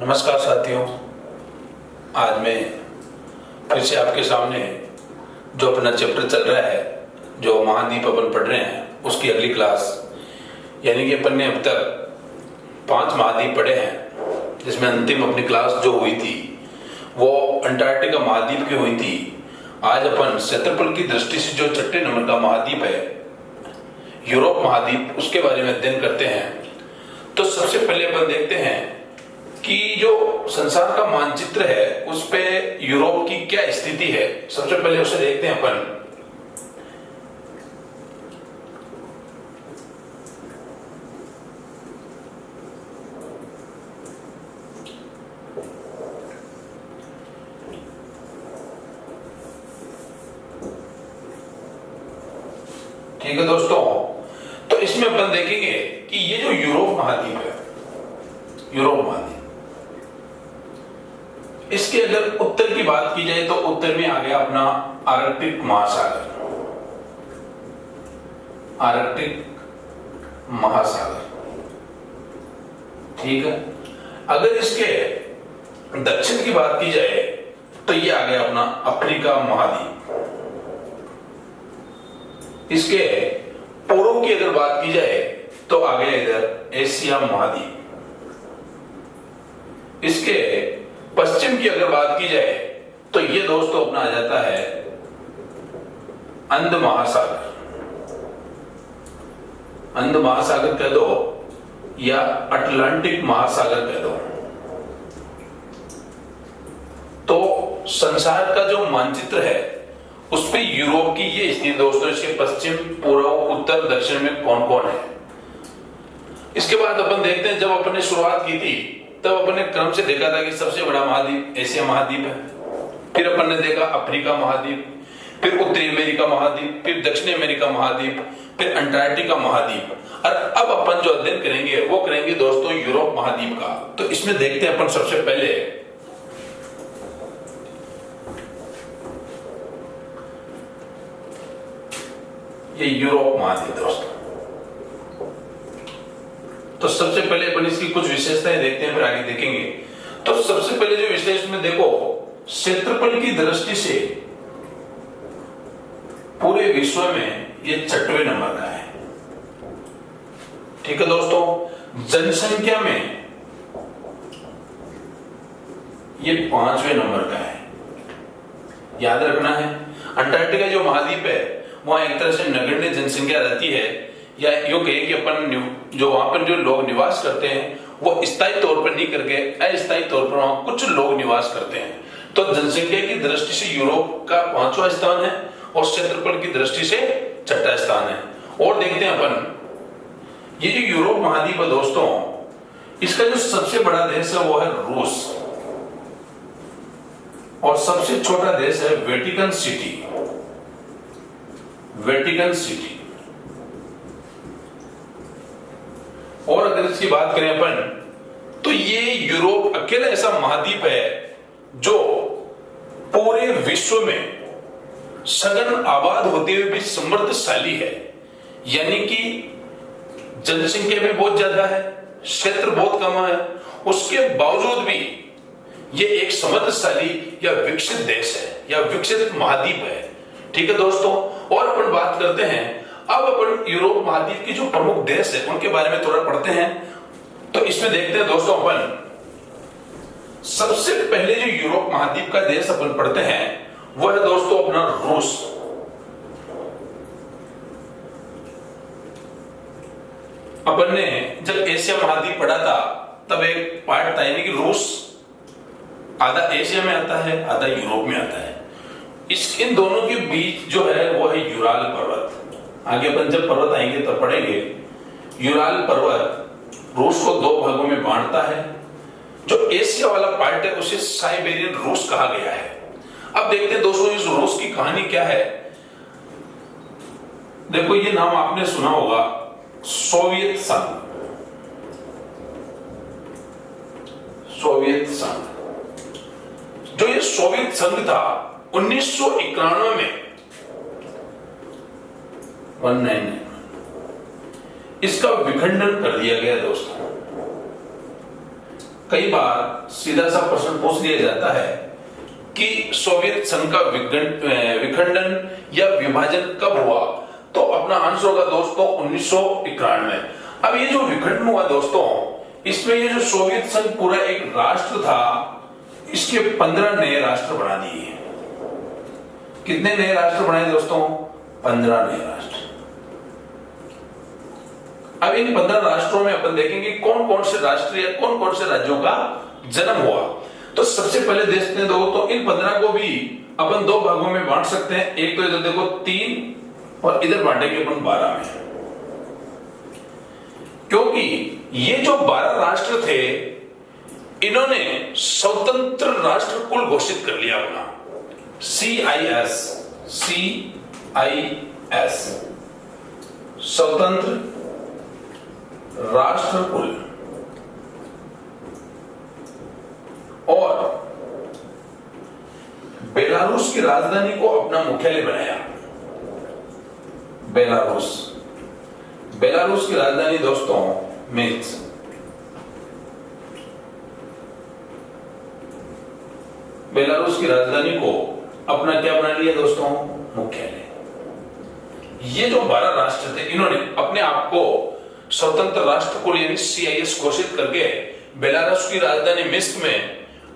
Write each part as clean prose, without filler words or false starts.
नमस्कार साथियों, आज मैं फिर से आपके सामने जो अपना चैप्टर चल रहा है, जो महाद्वीप अपन पढ़ रहे हैं, उसकी अगली क्लास, यानी कि अपन ने अब तक 5 महाद्वीप पढ़े हैं, जिसमें अंतिम अपनी क्लास जो हुई थी वो अंटार्कटिका महाद्वीप की हुई थी। आज अपन क्षेत्रफल की दृष्टि से जो 6 नंबर का महाद्वीप है, यूरोप महाद्वीप, उसके बारे में अध्ययन करते हैं। तो सबसे पहले अपन देखते हैं कि जो संसार का मानचित्र है उस पे यूरोप की क्या स्थिति है। सबसे पहले उसे देखते हैं अपन। ठीक है दोस्तों, तो इसमें अपन देखेंगे कि ये जो यूरोप महाद्वीप है, यूरोप महाद्वीप, इसके अगर उत्तर की बात की जाए तो उत्तर में आ गया अपना आर्कटिक महासागर। आर्कटिक महासागर, ठीक है। अगर इसके दक्षिण की बात की जाए तो ये आ गया अपना अफ्रीका महाद्वीप। इसके पूर्व की अगर बात की जाए तो आ गया इधर एशिया महाद्वीप। इसके पश्चिम की अगर बात की जाए तो ये दोस्तों अपना आ जाता है अंध महासागर। अंध महासागर कह दो या अटलांटिक महासागर कह दो। तो संसार का जो मानचित्र है उस पे यूरोप की ये स्थिति दोस्तों, इसके पश्चिम, पूर्व, उत्तर, दक्षिण में कौन कौन है। इसके बाद अपन देखते हैं, जब अपन ने शुरुआत की थी तब अपन ने क्रम से देखा था कि सबसे बड़ा महाद्वीप एशिया महाद्वीप है, फिर अपन ने देखा अफ्रीका महाद्वीप, फिर उत्तरी अमेरिका महाद्वीप, फिर दक्षिणी अमेरिका महाद्वीप, फिर अंटार्कटिका महाद्वीप। और अब अपन जो अध्ययन करेंगे वो करेंगे दोस्तों यूरोप महाद्वीप का। तो इसमें देखते हैं अपन सबसे पहले ये यूरोप महाद्वीप दोस्तों। तो सबसे पहले अपन इसकी कुछ विशेषताएं देखते हैं, फिर आगे देखेंगे। तो सबसे पहले जो विशेष में देखो, क्षेत्रफल की दृष्टि से पूरे विश्व में ये 6वें नंबर का है। ठीक है दोस्तों, जनसंख्या में ये 5वें नंबर का है, याद रखना है। अंटार्कटिका जो महाद्वीप है वहां एक तरह से नगण्य जनसंख्या रहती है, या यूं कहें कि अपन जो वहां पर जो लोग निवास करते हैं वो स्थायी तौर पर नहीं करके अस्थायी तौर पर वहां कुछ लोग निवास करते हैं। तो जनसंख्या की दृष्टि से यूरोप का 5वां स्थान है और क्षेत्रफल की दृष्टि से 6वां स्थान है। और देखते हैं अपन, ये जो यूरोप महाद्वीप है दोस्तों, इसका जो सबसे बड़ा देश है वो है रूस, और सबसे छोटा देश है वेटिकन सिटी। Vatican city. और अगर इसकी बात करें अपन तो ये यूरोप अकेला ऐसा महाद्वीप है जो पूरे विश्व में सघन आबाद होते हुए भी समृद्धशाली है, यानी कि जनसंख्या भी बहुत ज्यादा है, क्षेत्र बहुत कम है, उसके बावजूद भी ये एक समृद्धशाली या विकसित देश है या विकसित महाद्वीप है। ठीक है दोस्तों, और अपन बात करते हैं अब अपन यूरोप महाद्वीप की जो प्रमुख देश है उनके बारे में थोड़ा पढ़ते हैं। तो इसमें देखते हैं दोस्तों अपन सबसे पहले जो यूरोप महाद्वीप का देश अपन पढ़ते हैं वो है दोस्तों अपना रूस। अपन ने जब एशिया महाद्वीप पढ़ा था तब एक पार्ट था, यानी कि रूस आधा एशिया में आता है, आधा यूरोप में आता है। इन दोनों के बीच जो है वो है यूराल पर्वत। आगे अपन जब पर्वत आएंगे तब पढ़ेंगे। यूराल पर्वत रूस को 2 भागों में बांटता है। जो एशिया वाला पार्ट है उसे साइबेरियन रूस कहा गया है। अब देखते हैं दोस्तों इस रूस की कहानी क्या है। देखो, ये नाम आपने सुना होगा, सोवियत संघ। सोवियत संघ, जो ये सोवियत संघ था 1991 में 1991 इसका विखंडन कर दिया गया दोस्तों। कई बार सीधा सा प्रश्न पूछ लिया जाता है कि सोवियत संघ का विखंडन या विभाजन कब हुआ, तो अपना आंसर होगा दोस्तों 1991। अब ये जो विखंडन हुआ दोस्तों, इसमें ये जो सोवियत संघ पूरा एक राष्ट्र था, इसके 15 नए राष्ट्र बना दिए। कितने नए राष्ट्र बनाए दोस्तों? 15 नए राष्ट्र। अब इन 15 राष्ट्रों में अपन देखेंगे कौन कौन से राष्ट्र या कौन कौन से राज्यों का जन्म हुआ। तो सबसे पहले देखते हैं तो इन 15 को भी अपन दो भागों में बांट सकते हैं। एक तो इधर देखो 3 और इधर बांटेंगे अपन 12 में, क्योंकि ये जो 12 राष्ट्र थे इन्होंने स्वतंत्र राष्ट्र कुल घोषित कर लिया अपना, CIS, स्वतंत्र राष्ट्र कुल। और बेलारूस की राजधानी को अपना मुख्यालय बनाया। बेलारूस की राजधानी दोस्तों मिन्स्क। बेलारूस की राजधानी को अपना क्या बना लिया दोस्तों? मुख्यालय। ये जो 12 राष्ट्र थे इन्होंने अपने आप को स्वतंत्र राष्ट्र कुल यानी CIS घोषित करके बेलारूस की राजधानी मिन्स्क में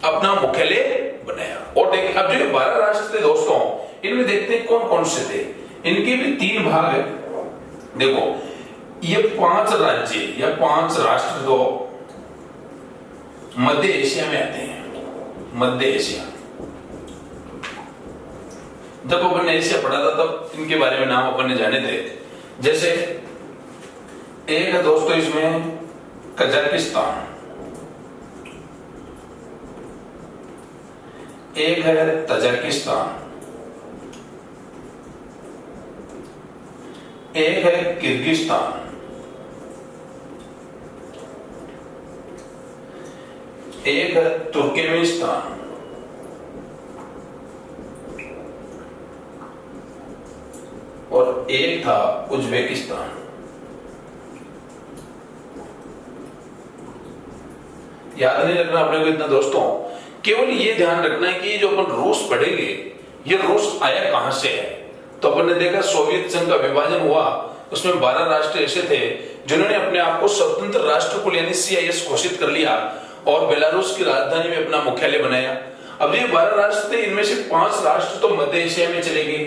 अपना मुख्यालय बनाया। और देखिए अब जो ये 12 राष्ट्र थे दोस्तों, इनमें देखते हैं कौन कौन से थे। इनके भी 3 भाग है। देखो ये 5 राज्य या 5 राष्ट्र तो मध्य एशिया में आते हैं। मध्य एशिया, जब अपन ने एशिया पढ़ा था तब इनके बारे में नाम अपन ने जाने थे। जैसे एक है दोस्तों इसमें कजाकिस्तान, एक है तजाकिस्तान, एक है किर्गिस्तान, एक है तुर्कमेनिस्तान, और एक था उज्बेकिस्तान। याद नहीं रखना अपने को इतना दोस्तों, केवल ये ध्यान रखना है कि ये जो अपन रूस पढ़ेंगे ये रूस आया कहां से है। तो अपन ने देखा सोवियत संघ का विभाजन हुआ, उसमें 12 राष्ट्र ऐसे थे जिन्होंने अपने आप को स्वतंत्र राष्ट्र कुल यानी CIS घोषित कर लिया और बेलारूस की राजधानी में अपना मुख्यालय बनाया। अब ये 12 राष्ट्र थे, इनमें से 5 राष्ट्र तो मध्य एशिया में चले गए,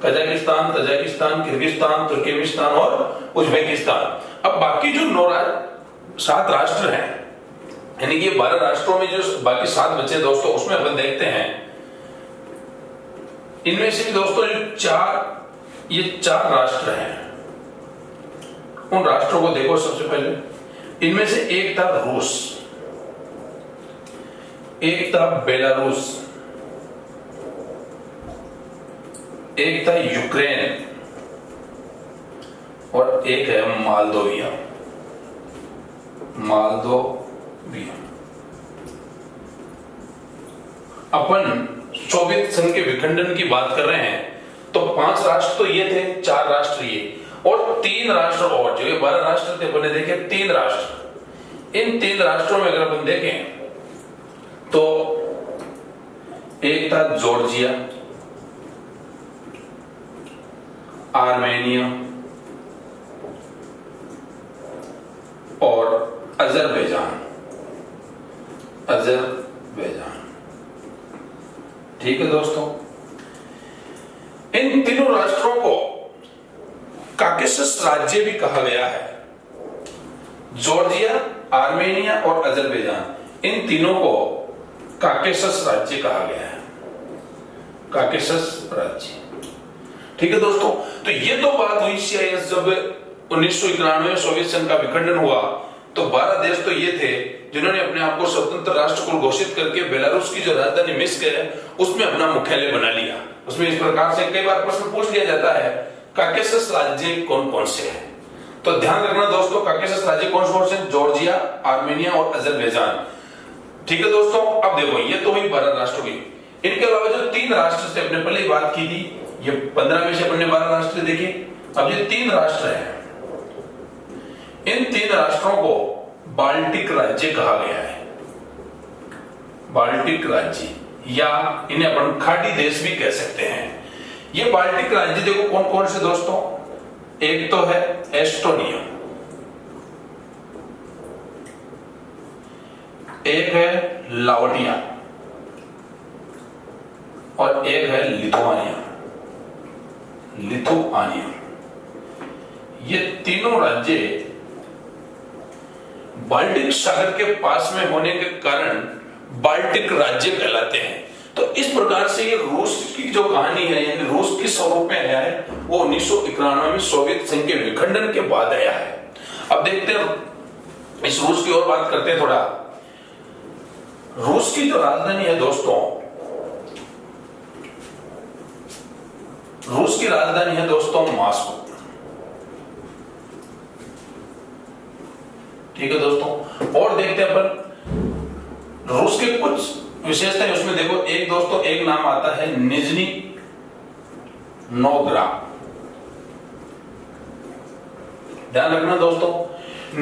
कजाकिस्तान, तजाकिस्तान, किर्गिस्तान, तुर्कमेनिस्तान और उज्बेकिस्तान। अब बाकी जो 7 राष्ट्र हैं, यानी कि 12 राष्ट्रों में जो बाकी 7 बचे दोस्तों, उसमें अपन देखते हैं इनमें से भी दोस्तों ये 4 राष्ट्र हैं। उन राष्ट्रों को देखो। सबसे पहले इनमें से एक था रूस, एक था बेलारूस, एक था यूक्रेन और एक है मालदोविया। अपन सोवियत संघ के विखंडन की बात कर रहे हैं तो 5 राष्ट्र तो ये थे, 4 राष्ट्र ये और 3 राष्ट्र और, जो ये 12 राष्ट्र थे अपन ने देखे 3 राष्ट्र। इन 3 राष्ट्रों में अगर अपन देखें तो एक था जॉर्जिया, आर्मेनिया और अजरबैजान। ठीक है दोस्तों, इन तीनों राष्ट्रों को काकेशस राज्य भी कहा गया है। जॉर्जिया, आर्मेनिया और अजरबैजान, इन तीनों को काकेशस राज्य कहा गया है। काकेशस राज्य। ठीक है दोस्तों, तो ये तो बात हुई CIS जब 1991 में सोवियत संघ का विखंडन हुआ तो 12 देश तो ये थे जिन्होंने अपने आप को स्वतंत्र राष्ट्र को घोषित करके बेलारूस की जो राजधानी मिन्स्क है उसमें अपना मुख्यालय बना लिया। उसमें इस प्रकार से कई बार प्रश्न पूछ लिया जाता है काकेशस राज्य कौन कौन से हैं। तो ध्यान रखना दोस्तों, काकेशस राज्य कौन कौन से? जॉर्जिया, आर्मेनिया और अजरबैजान। ठीक है दोस्तों, अब देखो ये तो हुई 12 राष्ट्रों की। इनके अलावा जो 3 राष्ट्र से अपने पहले बात की थी, ये 15 में से अपने 12 राष्ट्र देखे। अब ये 3 राष्ट्र हैं, इन 3 राष्ट्रों को बाल्टिक राज्य कहा गया है। बाल्टिक राज्य, या इन्हें अपन खाड़ी देश भी कह सकते हैं। ये बाल्टिक राज्य देखो कौन कौन से दोस्तों, एक तो है एस्टोनिया, एक है लावटिया और एक है लिथुआनिया। ये तीनों राज्य बाल्टिक सागर के पास में होने के कारण बाल्टिक राज्य कहलाते हैं। तो इस प्रकार से ये रूस की जो कहानी है, यानी रूस किस स्वरूप में आया है, वो 1991 में सोवियत संघ के विखंडन के बाद आया है। अब देखते हैं इस रूस की और बात करते हैं थोड़ा। रूस की जो राजधानी है दोस्तों, रूस की राजधानी है दोस्तों मॉस्को। ठीक है दोस्तों, और देखते हैं अपन रूस के कुछ विशेषताएं। उसमें देखो एक दोस्तों, एक नाम आता है निजनी नोवगोराड। ध्यान रखना दोस्तों,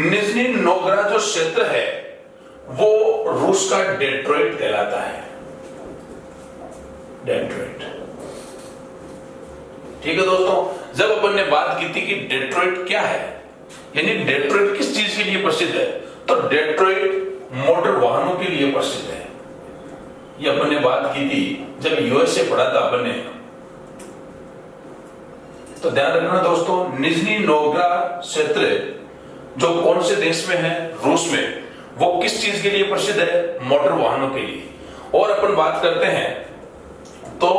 निजनी नोवगोराड जो क्षेत्र है वो रूस का डेट्रॉइट कहलाता है। डेट्रॉइट, ठीक है दोस्तों। जब अपन ने बात की थी कि डेट्रॉइट क्या है, यानी डेट्रॉइट किस चीज के लिए प्रसिद्ध है, तो डेट्रॉइट मोटर वाहनों के लिए प्रसिद्ध है। ये अपन ने बात की थी जब यूएसए पढ़ा था अपन ने। तो ध्यान रखना दोस्तों, निजनी नोवगोराड क्षेत्र जो कौन से देश में है, रूस में, वो किस चीज के लिए प्रसिद्ध है, मोटर वाहनों के लिए। और अपन बात करते हैं तो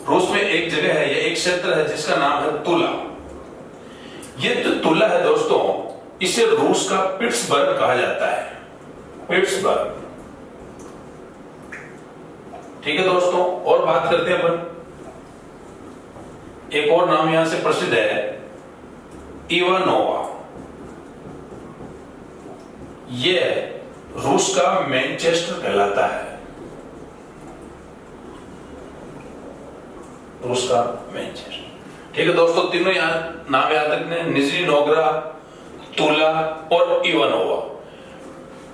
रूस में एक जगह है, ये एक क्षेत्र है जिसका नाम है तुला। ये जो तुला है दोस्तों, इसे रूस का पिट्सबर्ग कहा जाता है। पिट्सबर्ग, ठीक है दोस्तों। और बात करते हैं अपन, एक और नाम यहां से प्रसिद्ध है इवानोवा। ये रूस का मैनचेस्टर कहलाता है। रूस का मैनचेस्टर, ठीक है दोस्तों। तीनों यहां नाम याद रखने, निजनी नोवगोराड, तुला और इवानोवा।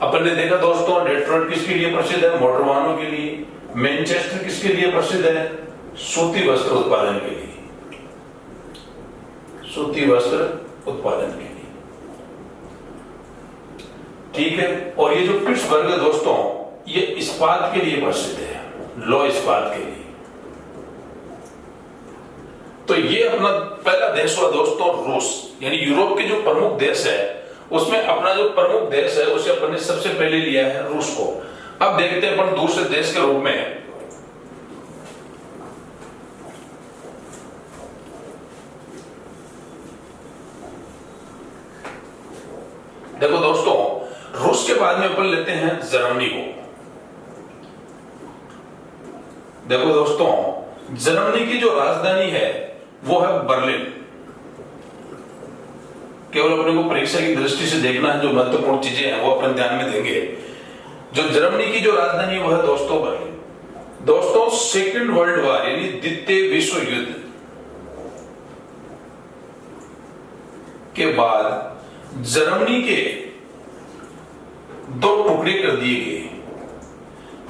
अपन ने देखा दोस्तों, डेट्रॉइट किसके लिए प्रसिद्ध है, मोटर वाहनों के लिए। मैनचेस्टर किसके लिए प्रसिद्ध है, सूती वस्त्र उत्पादन के लिए। सूती वस्त्र उत्पादन के लिए, ठीक है। और ये जो पिट्सबर्ग है दोस्तों, ये इस्पात के लिए प्रसिद्ध है, लौह इस्पात के लिए। तो ये अपना पहला देश हुआ दोस्तों रूस, यानी यूरोप के जो प्रमुख देश है उसमें अपना जो प्रमुख देश है उसे अपन ने सबसे पहले लिया है रूस को। अब देखते हैं अपन दूसरे देश के रूप में, देखो दोस्तों, रूस के बाद में अपन लेते हैं जर्मनी को। देखो दोस्तों, जर्मनी की जो राजधानी है वो है बर्लिन। केवल अपने को परीक्षा की दृष्टि से देखना है, जो महत्वपूर्ण चीजें हैं वो अपन ध्यान में देंगे। जो जर्मनी की जो राजधानी वो है दोस्तों बर्लिन। दोस्तों, सेकेंड वर्ल्ड वॉर यानी द्वितीय विश्व युद्ध के बाद जर्मनी के दो टुकड़े कर दिए गए,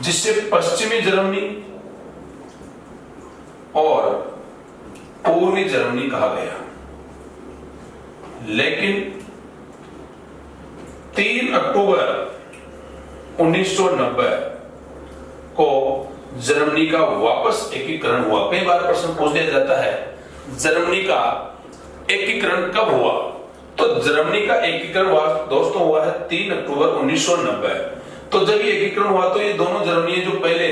जिससे पश्चिमी जर्मनी और पूर्वी जर्मनी कहा गया। लेकिन 3 अक्टूबर 1990 को जर्मनी का वापस एकीकरण हुआ। कई बार प्रश्न पूछ दिया जाता है, जर्मनी का एकीकरण कब हुआ? तो जर्मनी का एकीकरण हुआ दोस्तों, हुआ है 3 अक्टूबर 1990। तो जब ये एकीकरण हुआ तो ये दोनों जर्मनी जो पहले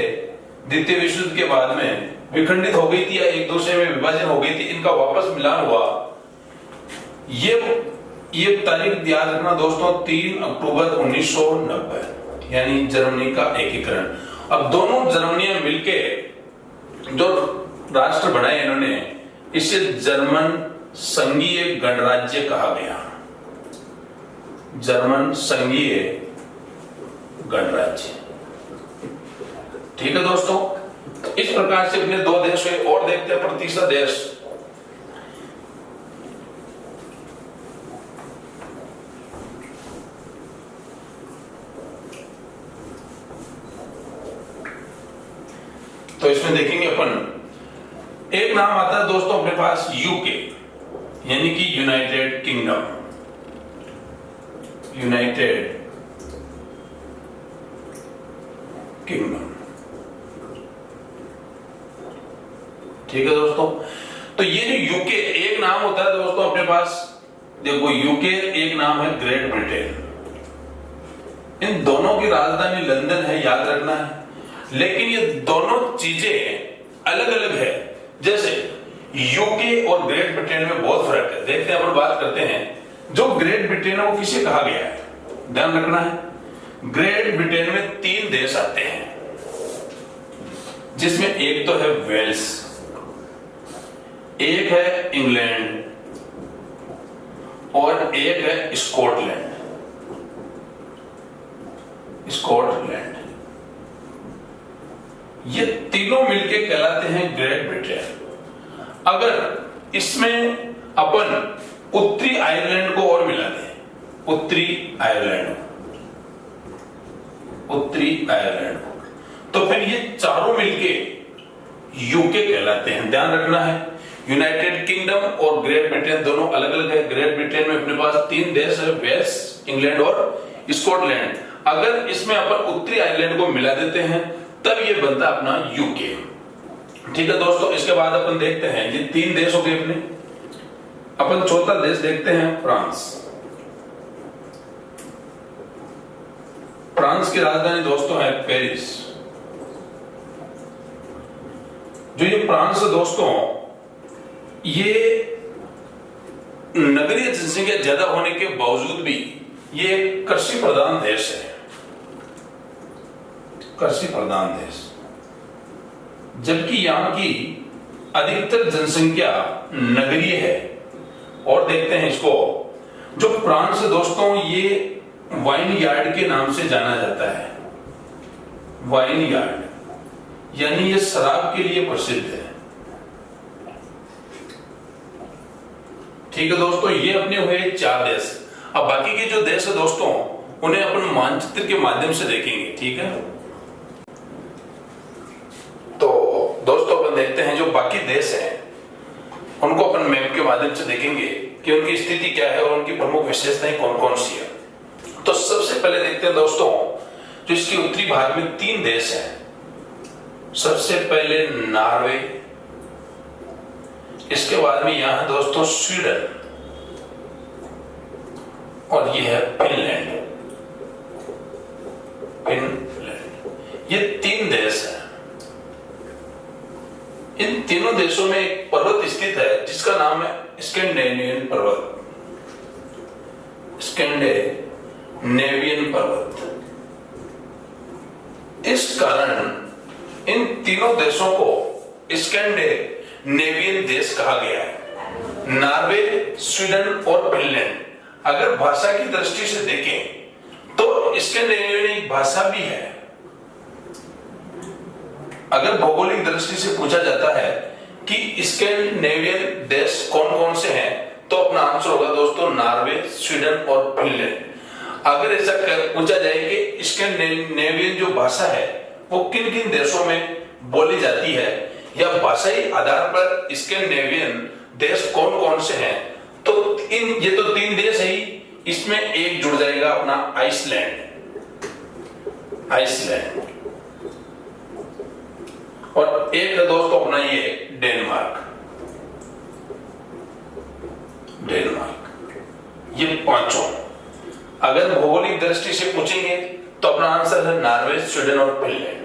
द्वितीय विश्व युद्ध के बाद में विखंडित हो गई थी या एक दूसरे में विभाजन हो गई थी, इनका वापस मिलान हुआ। ये तारीख याद रखना दोस्तों, 3 अक्टूबर 1990, यानी जर्मनी का एकीकरण। अब दोनों जर्मनियां मिलके जो राष्ट्र बनाए इन्होंने, इसे जर्मन संघीय गणराज्य कहा गया। जर्मन संघीय गणराज्य, ठीक है दोस्तों। तो इस प्रकार से अपने 2 देश हुए। और देखते हैं तीसरा देश, तो इसमें देखेंगे अपन, एक नाम आता है दोस्तों अपने पास यूके, यानी कि यूनाइटेड किंगडम, यूनाइटेड किंगडम। ठीक है दोस्तों, तो ये जो यूके एक नाम होता है दोस्तों अपने पास, देखो यूके एक नाम है ग्रेट ब्रिटेन। इन दोनों की राजधानी लंदन है, याद रखना है, लेकिन ये दोनों चीजें अलग अलग है। जैसे यूके और ग्रेट ब्रिटेन में बहुत फर्क है, देखते हैं, अपन बात करते हैं। जो ग्रेट ब्रिटेन है वो किसे कहा गया है, ध्यान रखना है। ग्रेट ब्रिटेन में 3 देश आते हैं, जिसमें एक तो है वेल्स, एक है इंग्लैंड और एक है स्कॉटलैंड। स्कॉटलैंड, ये तीनों मिलके कहलाते हैं ग्रेट ब्रिटेन। अगर इसमें अपन उत्तरी आयरलैंड को और मिला दें, उत्तरी आयरलैंड, तो फिर ये चारों मिलके यूके कहलाते हैं। ध्यान रखना है, यूनाइटेड किंगडम और ग्रेट ब्रिटेन दोनों अलग अलग है। ग्रेट ब्रिटेन में अपने पास 3 देश है, वेल्स, इंग्लैंड और स्कॉटलैंड। अगर इसमें अपन उत्तरी आयरलैंड को मिला देते हैं तब ये बनता अपना यूके। ठीक है दोस्तों, इसके बाद अपन देखते हैं, ये 3 देश हो गए अपने। अपन चौथा देश देखते हैं, फ्रांस। फ्रांस की राजधानी दोस्तों है पेरिस। जो ये फ्रांस है दोस्तों, ये नगरीय जनसंख्या ज्यादा होने के बावजूद भी ये कृषि प्रधान देश है, कृषि प्रधान देश। जबकि यहां की अधिकतर जनसंख्या नगरीय है। और देखते हैं इसको, जो फ्रांस है दोस्तों, ये वाइन यार्ड के नाम से जाना जाता है। वाइन यार्ड, यानी ये शराब के लिए प्रसिद्ध है। ठीक है दोस्तों, ये अपने हुए 4 देश। अब बाकी के जो देश है दोस्तों, उन्हें अपन मानचित्र के माध्यम से देखेंगे। ठीक है, तो दोस्तों अपन देखते हैं जो बाकी देश हैं उनको अपन मैप के माध्यम से देखेंगे कि उनकी स्थिति क्या है और उनकी प्रमुख विशेषताएं कौन कौन सी है। तो सबसे पहले देखते हैं दोस्तों, जो इसके उत्तरी भाग में 3 देश हैं। सबसे पहले नॉर्वे, इसके बाद में यहां है दोस्तों स्वीडन, और ये है फिनलैंड। ये 3 देश हैं। इन तीनों देशों में एक पर्वत स्थित है जिसका नाम है स्कैंडिनेवियन पर्वत। स्कैंडिनेवियन पर्वत। इस कारण इन तीनों देशों को स्कैंडिनेवियन देश कहा गया है, नॉर्वे, स्वीडन और फिनलैंड। अगर भाषा की दृष्टि से देखें तो स्कैंडिनेवियन एक भाषा भी है। अगर भौगोलिक दृष्टि से पूछा जाता है कि स्कैंडिनेवियन देश कौन कौन से हैं, तो अपना आंसर होगा दोस्तों नॉर्वे, स्वीडन और फिनलैंड। अगर ऐसा पूछा जाए कि स्कैंडिनेवियन जो भाषा है वो किन किन देशों में बोली जाती है, या भाषाई आधार पर स्कैंडिनेवियन देश कौन कौन से हैं, तो ये तो 3 देश है ही, इसमें एक जुड़ जाएगा अपना आइसलैंड। आइसलैंड, और एक है दोस्तों अपना ये डेनमार्क। डेनमार्क, ये 5। अगर भौगोलिक दृष्टि से पूछेंगे तो अपना आंसर है नॉर्वे, स्वीडन और फिनलैंड।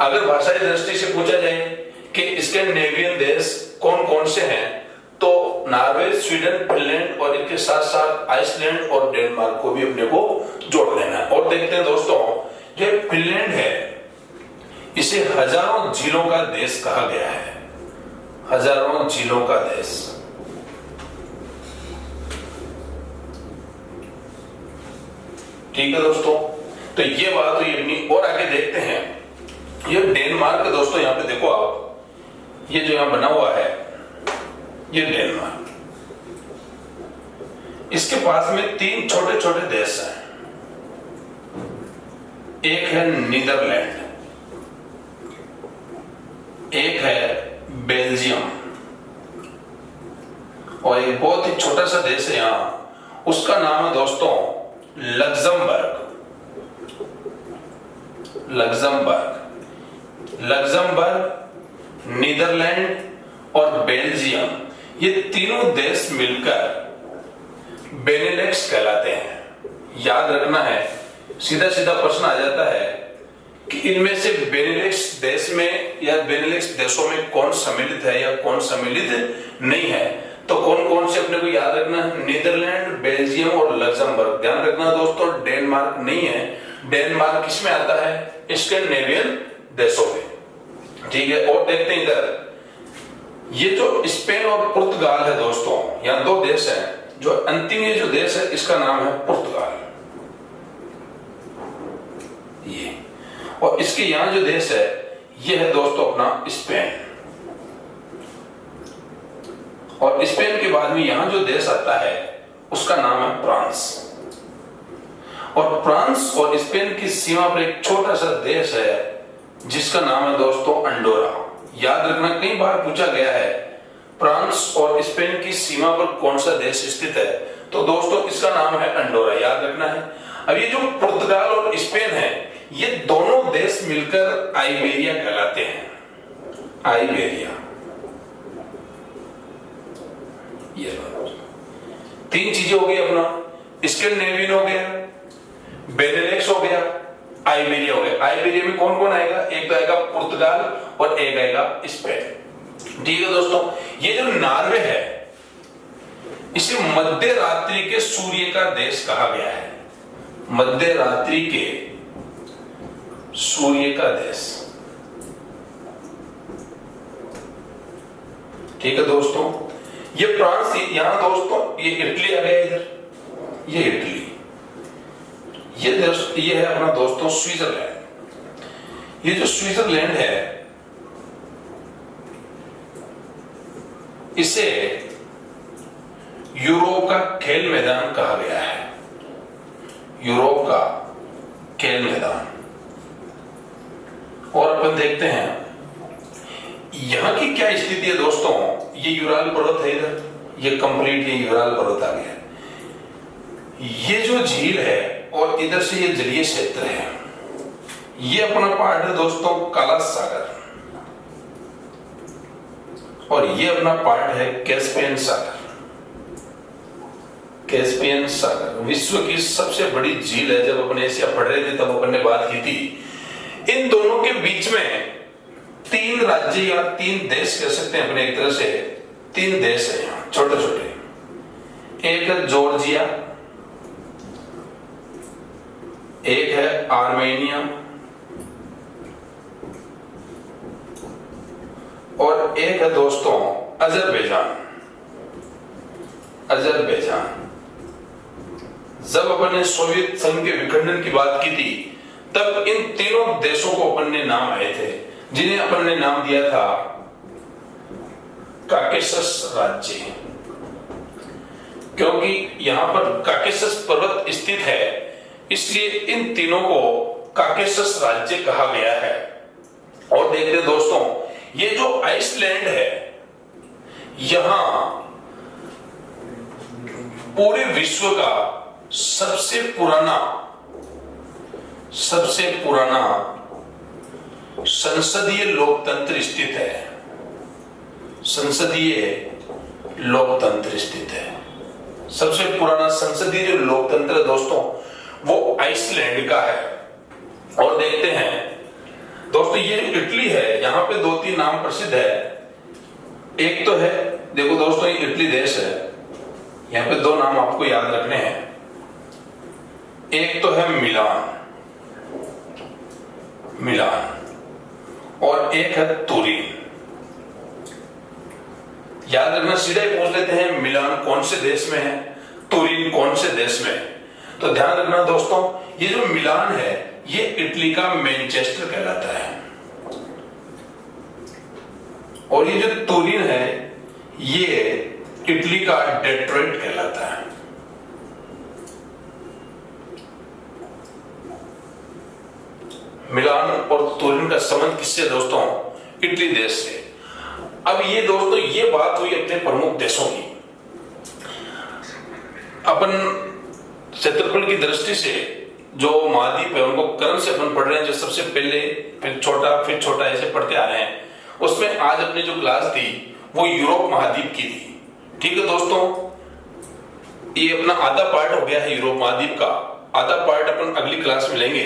अगर भाषाई दृष्टि से पूछा जाए कि स्कैंडिनेवियन देश कौन कौन से हैं, तो नॉर्वे, स्वीडन, फिनलैंड और इनके साथ साथ आइसलैंड और डेनमार्क को भी अपने को जोड़ देना है। और देखते हैं दोस्तों, जो फिनलैंड है इसे हजारों झीलों का देश कहा गया है। हजारों झीलों का देश। ठीक है दोस्तों, तो ये बात हुई अपनी। और आगे देखते हैं, ये डेनमार्क दोस्तों, यहां पे देखो आप, ये जो यहां बना हुआ है ये डेनमार्क। इसके पास में 3 छोटे छोटे देश हैं। एक है नीदरलैंड, एक है बेल्जियम, और एक बहुत ही छोटा सा देश है यहां, उसका नाम है दोस्तों लग्जमबर्ग। लग्जमबर्ग, नीदरलैंड और बेल्जियम, ये तीनों देश मिलकर बेनेलेक्स कहलाते हैं। याद रखना है, सीधा सीधा प्रश्न आ जाता है कि इनमें से बेनेलेक्स देश में या बेनेलेक्स देशों में कौन सम्मिलित है या कौन सम्मिलित नहीं है। तो कौन कौन से अपने को याद रखना है, नीदरलैंड, बेल्जियम और लग्जमबर्ग। ध्यान रखना दोस्तों, डेनमार्क नहीं है। डेनमार्क किसमें आता है, स्कैंडिनेवियन देशों में, ठीक है। और देखते हैं इधर, ये जो स्पेन और पुर्तगाल है दोस्तों, यहाँ दो देश हैं। जो अंतिम ये जो देश है इसका नाम है पुर्तगाल, ये। और इसके यहां जो देश है ये है दोस्तों अपना स्पेन। और स्पेन के बाद में यहां जो देश आता है उसका नाम है फ्रांस। और फ्रांस और स्पेन की सीमा पर एक छोटा सा देश है जिसका नाम है दोस्तों अंडोरा। याद रखना, कई बार पूछा गया है फ्रांस और स्पेन की सीमा पर कौन सा देश स्थित है, तो दोस्तों इसका नाम है अंडोरा, याद रखना है। अब ये जो पुर्तगाल और स्पेन है, ये दोनों देश मिलकर आइबेरिया कहलाते हैं। आइबेरिया, ये तीन चीजें हो गई अपना, स्कैंडिनेवियन हो गया, बेनेलेक्स हो गया, आइबेरिया हो गया। आइबेरिया में कौन कौन आएगा, एक तो आएगा पुर्तगाल और एक आएगा स्पेन, ठीक है दोस्तों। ये जो नॉर्वे है इसे मध्य रात्रि के सूर्य का देश कहा गया है। मध्य रात्रि के सूर्य का देश, ठीक है दोस्तों। ये फ्रांस, यहां दोस्तों ये इटली आ गया, इधर ये इटली, ये देश, ये है अपना दोस्तों स्विट्जरलैंड। ये जो स्विट्जरलैंड है इसे यूरोप का खेल मैदान कहा गया है। यूरोप का खेल मैदान। और अपन देखते हैं यहां की क्या स्थिति है दोस्तों। ये यूराल पर्वत है इधर, ये कंप्लीट ये यूराल पर्वत आ गया। ये जो झील है और इधर से ये जलीय क्षेत्र है, ये अपना पार्ट है दोस्तों काला सागर, और ये अपना पार्ट है कैस्पियन सागर। कैस्पियन सागर विश्व की सबसे बड़ी झील है। जब अपन एशिया पढ़ रहे थे तब अपन ने बात की थी। इन दोनों के बीच में तीन राज्य या तीन देश कह सकते हैं अपने, एक तरह से तीन देश है यहाँ छोटे छोटे। एक है जॉर्जिया, एक है आर्मेनिया और एक है दोस्तों अजरबैजान। अजरबैजान, जब अपन ने सोवियत संघ के विखंडन की बात की थी तब इन तीनों देशों को अपन ने नाम आए थे, जिन्हें अपन ने नाम दिया था काकेशस राज्य। क्योंकि यहां पर काकेशस पर्वत स्थित है इसलिए इन तीनों को काकेशस राज्य कहा गया है। और देखते दोस्तों, ये जो आइसलैंड है यहां पूरे विश्व का सबसे पुराना संसदीय लोकतंत्र स्थित है। संसदीय लोकतंत्र स्थित है। सबसे पुराना संसदीय जो लोकतंत्र है दोस्तों वो आइसलैंड का है। और देखते हैं दोस्तों, ये जो इटली है यहां पे दो तीन नाम प्रसिद्ध है। एक तो है, देखो दोस्तों ये इटली देश है, यहां पे दो नाम आपको याद रखने हैं। एक तो है मिलान और एक है तुरीन। याद रखना, सीधा ही पूछ लेते हैं मिलान कौन से देश में है, तुरीन कौन से देश में है। तो ध्यान रखना दोस्तों, ये जो मिलान है ये इटली का मैनचेस्टर कहलाता है और ये जो तुरीन है ये इटली का डेट्रॉइट कहलाता है। मिलान और तुरीन का संबंध किससे दोस्तों? इटली देश से। अब ये दोस्तों ये बात हुई अपने प्रमुख देशों की। अपन क्षेत्रफल की दृष्टि से जो महाद्वीप है उनको क्रम से अपन पढ़ रहे हैं, जो सबसे पहले फिर छोटा ऐसे पढ़ते आ रहे हैं। उसमें आज अपनी जो क्लास थी वो यूरोप महाद्वीप की थी। ठीक है दोस्तों, ये अपना आधा पार्ट हो गया है यूरोप महाद्वीप का। आधा पार्ट अपन अगली क्लास में लेंगे।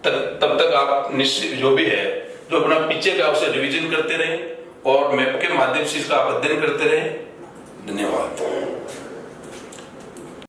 तब तक आप निश्चित जो भी है जो अपना पीछे का उसे रिवीजन करते रहें और मैप के माध्यम से इसका आप अध्ययन करते रहें। धन्यवाद।